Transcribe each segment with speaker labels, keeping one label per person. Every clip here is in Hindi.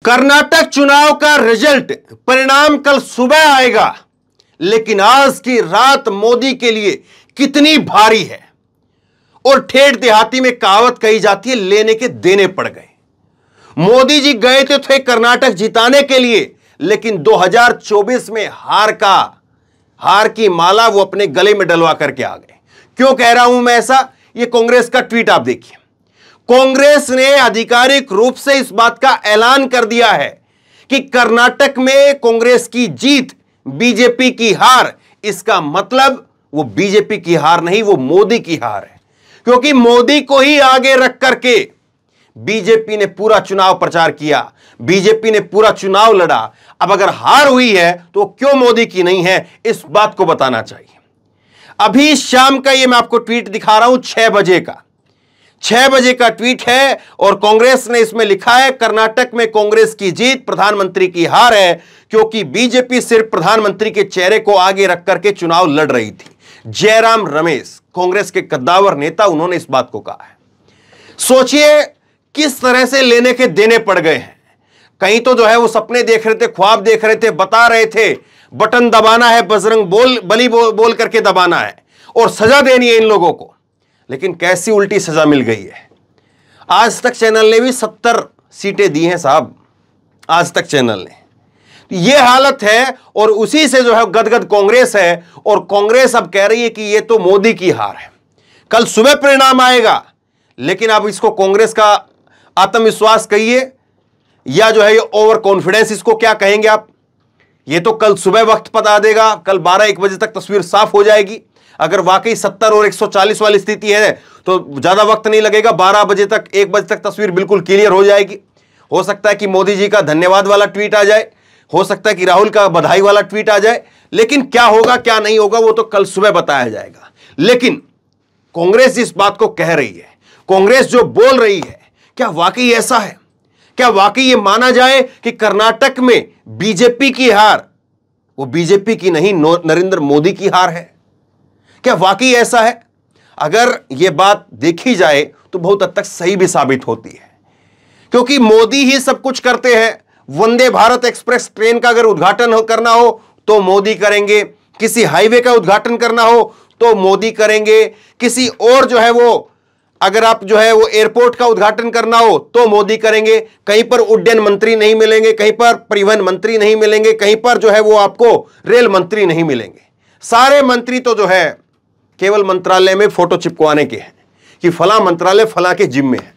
Speaker 1: कर्नाटक चुनाव का रिजल्ट परिणाम कल सुबह आएगा, लेकिन आज की रात मोदी के लिए कितनी भारी है। और ठेठ देहाती में कहावत कही जाती है, लेने के देने पड़ गए। मोदी जी गए तो थे कर्नाटक जिताने के लिए, लेकिन 2024 में हार की माला वो अपने गले में डलवा करके आ गए। क्यों कह रहा हूं मैं ऐसा? ये कांग्रेस का ट्वीट आप देखिए। कांग्रेस ने आधिकारिक रूप से इस बात का ऐलान कर दिया है कि कर्नाटक में कांग्रेस की जीत, बीजेपी की हार। इसका मतलब वो बीजेपी की हार नहीं, वो मोदी की हार है, क्योंकि मोदी को ही आगे रख करके बीजेपी ने पूरा चुनाव प्रचार किया, बीजेपी ने पूरा चुनाव लड़ा। अब अगर हार हुई है तो क्यों मोदी की नहीं है, इस बात को बताना चाहिए। अभी शाम का ये मैं आपको ट्वीट दिखा रहा हूं, 6 बजे का 6 बजे का ट्वीट है, और कांग्रेस ने इसमें लिखा है, कर्नाटक में कांग्रेस की जीत प्रधानमंत्री की हार है, क्योंकि बीजेपी सिर्फ प्रधानमंत्री के चेहरे को आगे रख करके चुनाव लड़ रही थी। जयराम रमेश, कांग्रेस के कद्दावर नेता, उन्होंने इस बात को कहा है। सोचिए किस तरह से लेने के देने पड़ गए हैं। कहीं तो जो है वो सपने देख रहे थे, ख्वाब देख रहे थे, बता रहे थे बटन दबाना है, बजरंग बली बोल करके दबाना है और सजा देनी है इन लोगों को, लेकिन कैसी उल्टी सजा मिल गई है। आज तक चैनल ने भी 70 सीटें दी हैं साहब, आज तक चैनल ने। यह हालत है, और उसी से जो है गदगद कांग्रेस है, और कांग्रेस अब कह रही है कि यह तो मोदी की हार है। कल सुबह परिणाम आएगा, लेकिन अब इसको कांग्रेस का आत्मविश्वास कहिए या जो है ये ओवर कॉन्फिडेंस, इसको क्या कहेंगे आप, ये तो कल सुबह वक्त बता देगा। कल 12-1 बजे तक तस्वीर साफ हो जाएगी। अगर वाकई 70 और 140 वाली स्थिति है तो ज्यादा वक्त नहीं लगेगा, 12 बजे तक 1 बजे तक तस्वीर बिल्कुल क्लियर हो जाएगी। हो सकता है कि मोदी जी का धन्यवाद वाला ट्वीट आ जाए, हो सकता है कि राहुल का बधाई वाला ट्वीट आ जाए, लेकिन क्या होगा क्या नहीं होगा वो तो कल सुबह बताया जाएगा। लेकिन कांग्रेस जिस बात को कह रही है, कांग्रेस जो बोल रही है, क्या वाकई ऐसा है? क्या वाकई ये माना जाए कि कर्नाटक में बीजेपी की हार वो बीजेपी की नहीं, नरेंद्र मोदी की हार है? क्या वाकई ऐसा है? अगर यह बात देखी जाए तो बहुत हद तक सही भी साबित होती है, क्योंकि मोदी ही सब कुछ करते हैं। वंदे भारत एक्सप्रेस ट्रेन का अगर उद्घाटन करना हो तो मोदी करेंगे, किसी हाईवे का उद्घाटन करना हो तो मोदी करेंगे, किसी और जो है वो अगर आप जो है वो एयरपोर्ट का उद्घाटन करना हो तो मोदी करेंगे। कहीं पर उड्डयन मंत्री नहीं मिलेंगे, कहीं पर परिवहन मंत्री नहीं मिलेंगे, कहीं पर जो है वो आपको रेल मंत्री नहीं मिलेंगे। सारे मंत्री तो जो है केवल मंत्रालय में फोटो चिपकवाने के हैं कि फला मंत्रालय फला के जिम्मे है,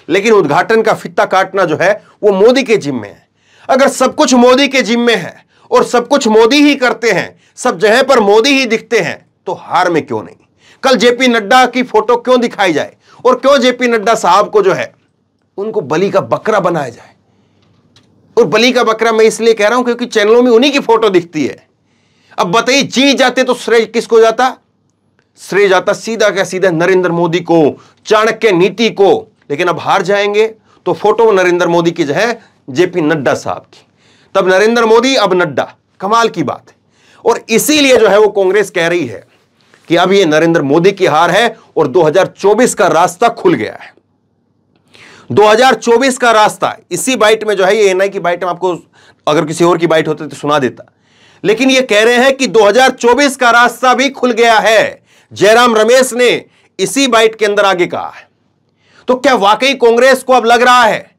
Speaker 1: लेकिन उद्घाटन का फित्ता काटना जो है वो मोदी के जिम्मे है। अगर सब कुछ मोदी के जिम्मे है और सब कुछ मोदी ही करते हैं, सब जगह पर मोदी ही दिखते हैं, तो हार में क्यों नहीं? कल जेपी नड्डा की फोटो क्यों दिखाई जाए, और क्यों जेपी नड्डा साहब को जो है उनको बलि का बकरा बनाया जाए? और बलि का बकरा मैं इसलिए कह रहा हूं क्योंकि चैनलों में उन्हीं की फोटो दिखती है। अब बताइए, जीत जाते तो श्रेय किसको जाता? श्रेय जाता सीधा क्या सीधा नरेंद्र मोदी को, चाणक्य नीति को। लेकिन अब हार जाएंगे तो फोटो नरेंद्र मोदी की जो है जेपी नड्डा साहब की, तब नरेंद्र मोदी अब नड्डा। कमाल की बात है। और इसीलिए जो है वो कांग्रेस कह रही है कि अब ये नरेंद्र मोदी की हार है और 2024 का रास्ता खुल गया है। 2024 का रास्ता इसी बाइट में जो है, ये एनआई की बाइट में, आपको अगर किसी और की बाइट होती तो सुना देता, लेकिन ये कह रहे हैं कि 2024 का रास्ता भी खुल गया है। जयराम रमेश ने इसी बाइट के अंदर आगे कहा है। तो क्या वाकई कांग्रेस को अब लग रहा है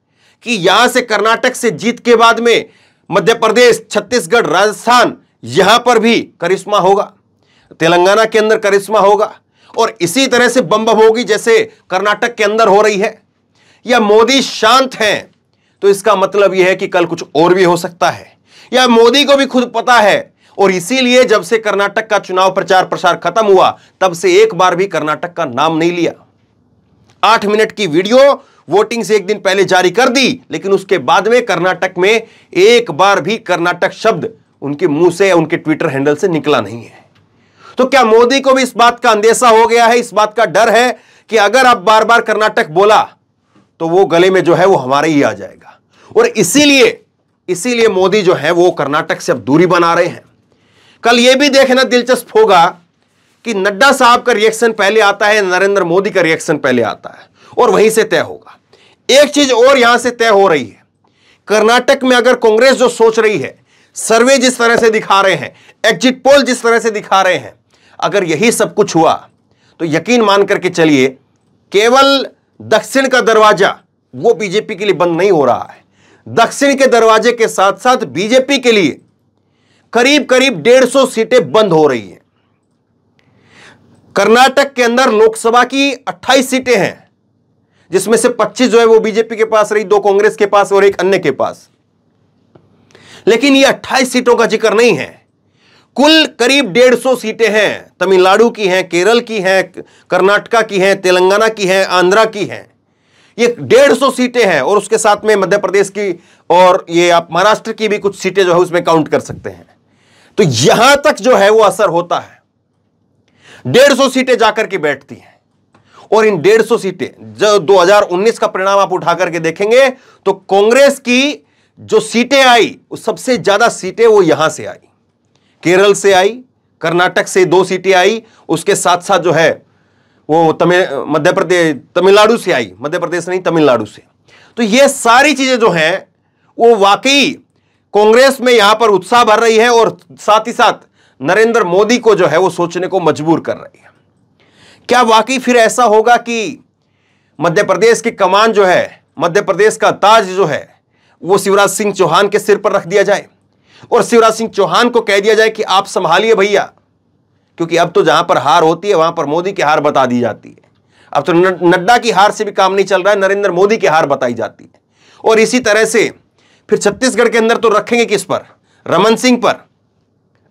Speaker 1: कि यहां से कर्नाटक से जीत के बाद में मध्य प्रदेश, छत्तीसगढ़, राजस्थान, यहां पर भी करिश्मा होगा, तेलंगाना के अंदर करिश्मा होगा, और इसी तरह से बम बम होगी जैसे कर्नाटक के अंदर हो रही है? या मोदी शांत हैं तो इसका मतलब यह है कि कल कुछ और भी हो सकता है, या मोदी को भी खुद पता है, और इसीलिए जब से कर्नाटक का चुनाव प्रचार प्रसार खत्म हुआ तब से एक बार भी कर्नाटक का नाम नहीं लिया। 8 मिनट की वीडियो वोटिंग से एक दिन पहले जारी कर दी, लेकिन उसके बाद में कर्नाटक में एक बार भी कर्नाटक शब्द उनके मुंह से या उनके ट्विटर हैंडल से निकला नहीं है। तो क्या मोदी को भी इस बात का अंदेशा हो गया है, इस बात का डर है कि अगर आप बार बार कर्नाटक बोला तो वो गले में जो है वो हमारे ही आ जाएगा? और इसीलिए मोदी जो है वो कर्नाटक से अब दूरी बना रहे हैं। कल ये भी देखना दिलचस्प होगा कि नड्डा साहब का रिएक्शन पहले आता है, नरेंद्र मोदी का रिएक्शन पहले आता है, और वहीं से तय होगा। एक चीज और यहां से तय हो रही है कर्नाटक में अगर कांग्रेस जो सोच रही है, सर्वे जिस तरह से दिखा रहे हैं, एग्जिट पोल जिस तरह से दिखा रहे हैं, अगर यही सब कुछ हुआ तो यकीन मान करके चलिए केवल दक्षिण का दरवाजा वो बीजेपी के लिए बंद नहीं हो रहा है। दक्षिण के दरवाजे के साथ साथ बीजेपी के लिए करीब करीब 150 सीटें बंद हो रही हैं। कर्नाटक के अंदर लोकसभा की 28 सीटें हैं, जिसमें से 25 जो है वो बीजेपी के पास रही, 2 कांग्रेस के पास और 1 अन्य के पास। लेकिन ये 28 सीटों का जिक्र नहीं है, कुल करीब 150 सीटें हैं। तमिलनाडु की हैं, केरल की हैं, कर्नाटका की हैं, तेलंगाना की हैं, आंध्रा की हैं। ये 150 सीटें हैं और उसके साथ में मध्य प्रदेश की और ये आप महाराष्ट्र की भी कुछ सीटें जो है उसमें काउंट कर सकते हैं। तो यहां तक जो है वो असर होता है। 150 सीटें जाकर के बैठती हैं और इन 150 सीटें जो 2019 का परिणाम आप उठा करके देखेंगे तो कांग्रेस की जो सीटें आई, उस सबसे ज्यादा सीटें वो यहां से आई, केरल से आई, कर्नाटक से 2 सीटें आई, उसके साथ साथ जो है वो मध्य प्रदेश तमिलनाडु से आई, मध्य प्रदेश नहीं तमिलनाडु से। तो ये सारी चीजें जो हैं वो वाकई कांग्रेस में यहां पर उत्साह भर रही है और साथ ही साथ नरेंद्र मोदी को जो है वो सोचने को मजबूर कर रही है। क्या वाकई फिर ऐसा होगा कि मध्य प्रदेश की कमान जो है, मध्य प्रदेश का ताज जो है वो शिवराज सिंह चौहान के सिर पर रख दिया जाए और शिवराज सिंह चौहान को कह दिया जाए कि आप संभालिए भैया, क्योंकि अब तो जहां पर हार होती है वहां पर मोदी की हार बता दी जाती है। अब तो नड्डा की हार से भी काम नहीं चल रहा है, नरेंद्र मोदी की हार बताई जाती है। और इसी तरह से फिर छत्तीसगढ़ के अंदर तो रखेंगे किस पर? रमन सिंह पर।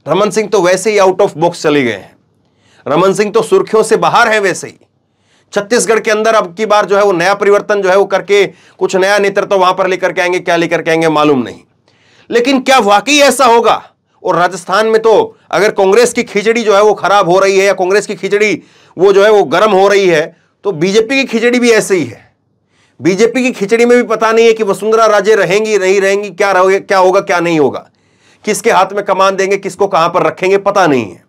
Speaker 1: रमन सिंह तो वैसे ही आउट ऑफ बॉक्स चले गए हैं, रमन सिंह तो सुर्खियों से बाहर है वैसे ही। छत्तीसगढ़ के अंदर अब की बार जो है वो नया परिवर्तन जो है वो करके कुछ नया नेतृत्व वहां पर लेकर के आएंगे, क्या लेकर के आएंगे मालूम नहीं। लेकिन क्या वाकई ऐसा होगा? और राजस्थान में तो अगर कांग्रेस की खिचड़ी जो है वो खराब हो रही है या कांग्रेस की खिचड़ी वो जो है वो गर्म हो रही है, तो बीजेपी की खिचड़ी भी ऐसे ही है। बीजेपी की खिचड़ी में भी पता नहीं है कि वसुंधरा राजे रहेंगी नहीं रहेंगी, क्या होगा क्या नहीं होगा, किसके हाथ में कमान देंगे, किसको कहां पर रखेंगे, पता नहीं है।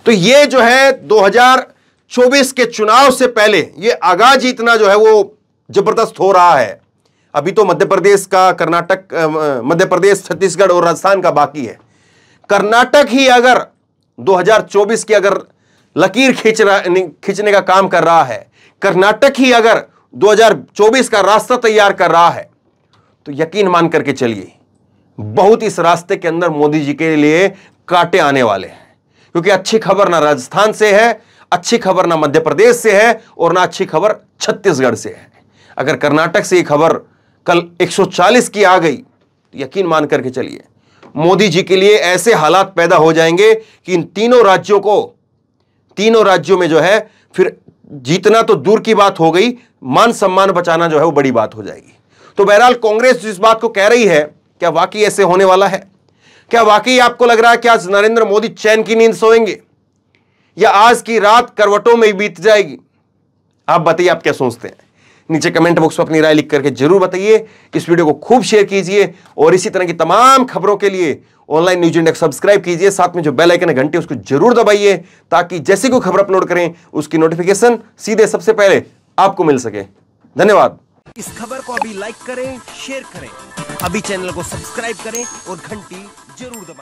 Speaker 1: तो ये जो है 2024 के चुनाव से पहले ये आगाज ही इतना जो है वो जबरदस्त हो रहा है। अभी तो मध्य प्रदेश का, कर्नाटक, मध्य प्रदेश, छत्तीसगढ़ और राजस्थान का बाकी है। कर्नाटक ही अगर 2024 की अगर लकीर खींचने का काम कर रहा है, कर्नाटक ही अगर 2024 का रास्ता तैयार कर रहा है, तो यकीन मान करके चलिए बहुत इस रास्ते के अंदर मोदी जी के लिए कांटे आने वाले हैं। क्योंकि अच्छी खबर ना राजस्थान से है, अच्छी खबर ना मध्य प्रदेश से है और ना अच्छी खबर छत्तीसगढ़ से है। अगर कर्नाटक से ये खबर कल 140 की आ गई तो यकीन मान करके चलिए मोदी जी के लिए ऐसे हालात पैदा हो जाएंगे कि इन तीनों राज्यों में जो है फिर जीतना तो दूर की बात हो गई, मान सम्मान बचाना जो है वो बड़ी बात हो जाएगी। तो बहरहाल कांग्रेस जिस बात को कह रही है, क्या वाकई ऐसे होने वाला है? क्या वाकई आपको लग रहा है कि आज नरेंद्र मोदी चैन की नींद सोएंगे या आज की रात करवटों में ही बीत जाएगी? आप बताइए, आप क्या सोचते हैं? नीचे कमेंट बॉक्स में अपनी राय लिख करके जरूर बताइए। इस वीडियो को खूब शेयर कीजिए और इसी तरह की तमाम खबरों के लिए ऑनलाइन न्यूज इंडिया सब्सक्राइब कीजिए। साथ में जो बेल आइकन है घंटे उसको जरूर दबाइए ताकि जैसे कोई खबर अपलोड करें उसकी नोटिफिकेशन सीधे सबसे पहले आपको मिल सके। धन्यवाद।
Speaker 2: इस खबर को अभी लाइक करें, शेयर करें, अभी चैनल को सब्सक्राइब करें और घंटी जरूर दबाएं।